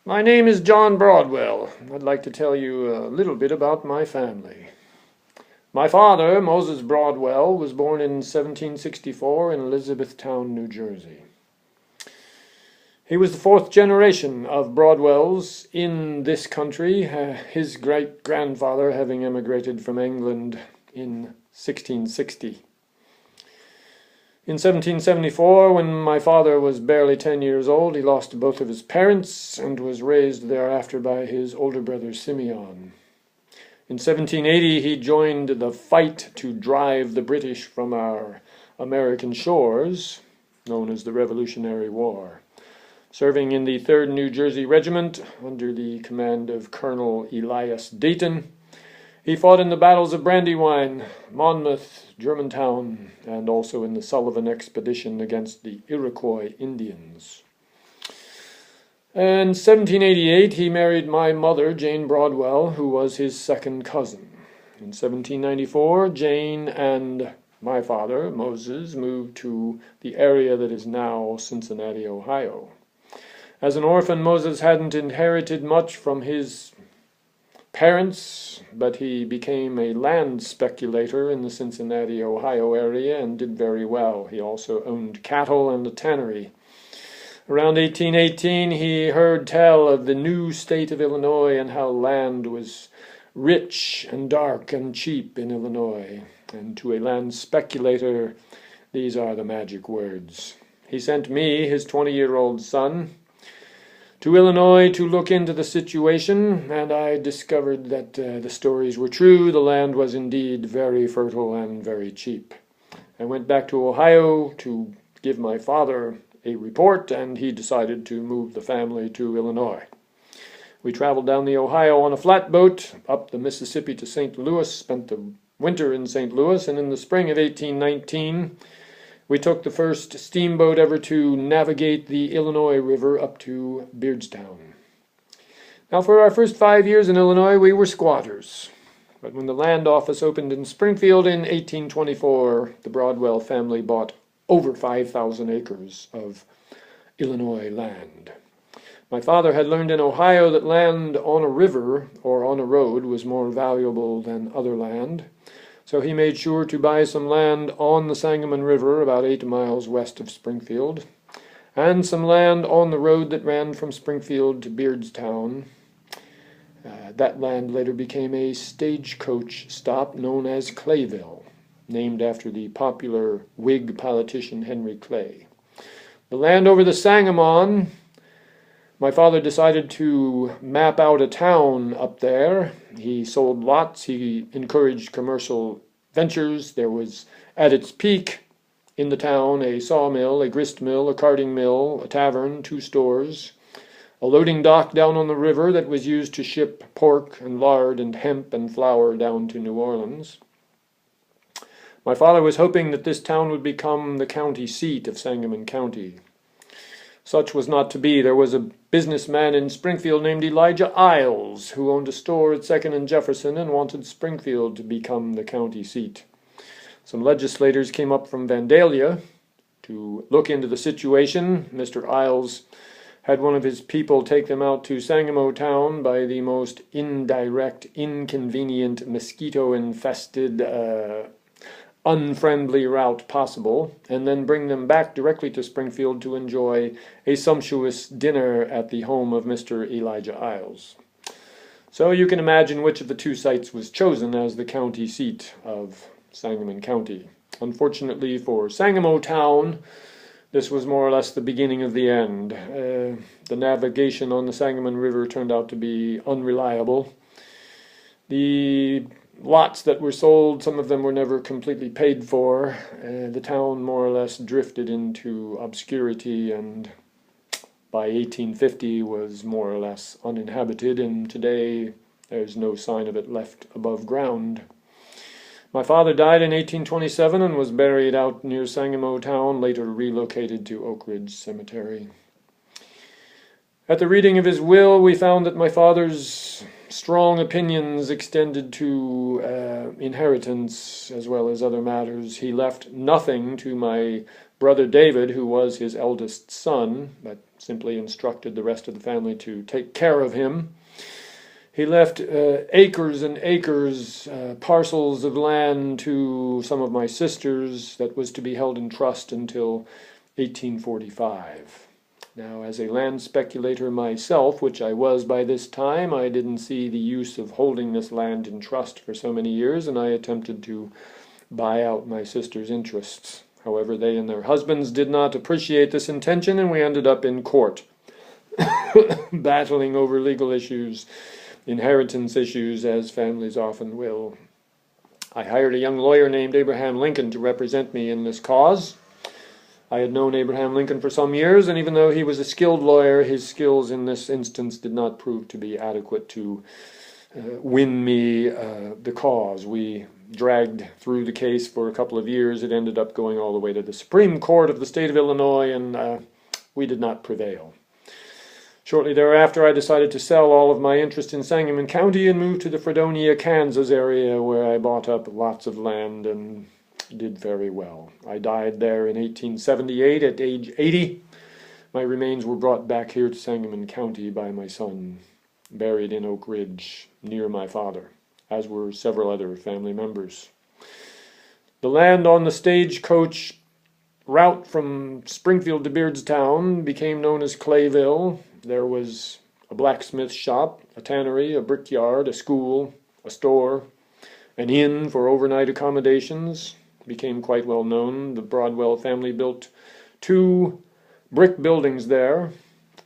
My name is John Broadwell. I'd like to tell you a little bit about my family. My father, Moses Broadwell, was born in 1764 in Elizabethtown, New Jersey. He was the fourth generation of Broadwells in this country, his great-grandfather having emigrated from England in 1660. In 1774, when my father was barely 10 years old, he lost both of his parents and was raised thereafter by his older brother Simeon. In 1780, he joined the fight to drive the British from our American shores, known as the Revolutionary War. Serving in the 3rd New Jersey Regiment under the command of Colonel Elias Dayton, he fought in the battles of Brandywine, Monmouth, Germantown, and also in the Sullivan Expedition against the Iroquois Indians. In 1788, he married my mother, Jane Broadwell, who was his second cousin. In 1794, Jane and my father, Moses, moved to the area that is now Cincinnati, Ohio. As an orphan, Moses hadn't inherited much from his parents, but he became a land speculator in the Cincinnati, Ohio area and did very well. He also owned cattle and a tannery. Around 1818, he heard tell of the new state of Illinois and how land was rich and dark and cheap in Illinois. And to a land speculator, these are the magic words. He sent me, his 20-year-old son, to Illinois to look into the situation, and I discovered that the stories were true. The land was indeed very fertile and very cheap. I went back to Ohio to give my father a report, and he decided to move the family to Illinois. We traveled down the Ohio on a flatboat, up the Mississippi to St. Louis, spent the winter in St. Louis, and in the spring of 1819, we took the first steamboat ever to navigate the Illinois River up to Beardstown. Now, for our first 5 years in Illinois, we were squatters. But when the land office opened in Springfield in 1824, the Broadwell family bought over 5,000 acres of Illinois land. My father had learned in Ohio that land on a river or on a road was more valuable than other land. So he made sure to buy some land on the Sangamon River, about 8 miles west of Springfield, and some land on the road that ran from Springfield to Beardstown. That land later became a stagecoach stop known as Clayville, named after the popular Whig politician Henry Clay. The land over the Sangamon, my father decided to map out a town up there. He sold lots. He encouraged commercial ventures. There was, at its peak in the town, a sawmill, a grist mill, a carding mill, a tavern, 2 stores, a loading dock down on the river that was used to ship pork and lard and hemp and flour down to New Orleans. My father was hoping that this town would become the county seat of Sangamon County. Such was not to be. There was a businessman in Springfield named Elijah Iles, who owned a store at 2nd and Jefferson and wanted Springfield to become the county seat. Some legislators came up from Vandalia to look into the situation. Mr. Iles had one of his people take them out to Sangamon Town by the most indirect, inconvenient, mosquito-infested, unfriendly route possible, and then bring them back directly to Springfield to enjoy a sumptuous dinner at the home of Mr. Elijah Iles. So you can imagine which of the 2 sites was chosen as the county seat of Sangamon County. Unfortunately for Sangamon Town, this was more or less the beginning of the end. The navigation on the Sangamon River turned out to be unreliable. The lots that were sold, some of them were never completely paid for. The town more or less drifted into obscurity and by 1850 was more or less uninhabited, and today there's no sign of it left above ground. My father died in 1827 and was buried out near Sangamon Town, later relocated to Oak Ridge Cemetery. At the reading of his will, we found that my father's strong opinions extended to inheritance as well as other matters. He left nothing to my brother David, who was his eldest son, but simply instructed the rest of the family to take care of him. He left acres and acres, parcels of land to some of my sisters that was to be held in trust until 1845. Now, as a land speculator myself, which I was by this time, I didn't see the use of holding this land in trust for so many years, and I attempted to buy out my sisters' interests. However, they and their husbands did not appreciate this intention, and we ended up in court, battling over legal issues, inheritance issues, as families often will. I hired a young lawyer named Abraham Lincoln to represent me in this cause. I had known Abraham Lincoln for some years, and even though he was a skilled lawyer, his skills in this instance did not prove to be adequate to win me the cause. We dragged through the case for a couple of years. It ended up going all the way to the Supreme Court of the state of Illinois, and we did not prevail. Shortly thereafter, I decided to sell all of my interest in Sangamon County and move to the Fredonia, Kansas area, where I bought up lots of land and did very well. I died there in 1878 at age 80. My remains were brought back here to Sangamon County by my son, buried in Oak Ridge near my father, as were several other family members. The land on the stagecoach route from Springfield to Beardstown became known as Clayville. There was a blacksmith shop, a tannery, a brickyard, a school, a store, an inn for overnight accommodations. Became quite well known. The Broadwell family built 2 brick buildings there,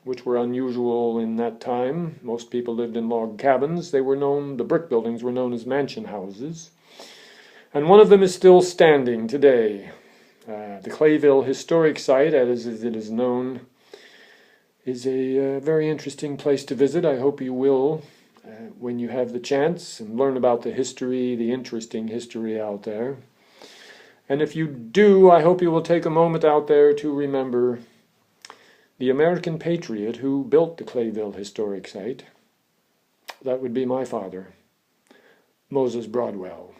which were unusual in that time. Most people lived in log cabins. The brick buildings were known as mansion houses. And one of them is still standing today. The Clayville Historic Site, as it is known, is a very interesting place to visit. I hope you will, when you have the chance, and learn about the history, the interesting history out there. And if you do, I hope you will take a moment out there to remember the American patriot who built the Clayville Historic Site. That would be my father, Moses Broadwell.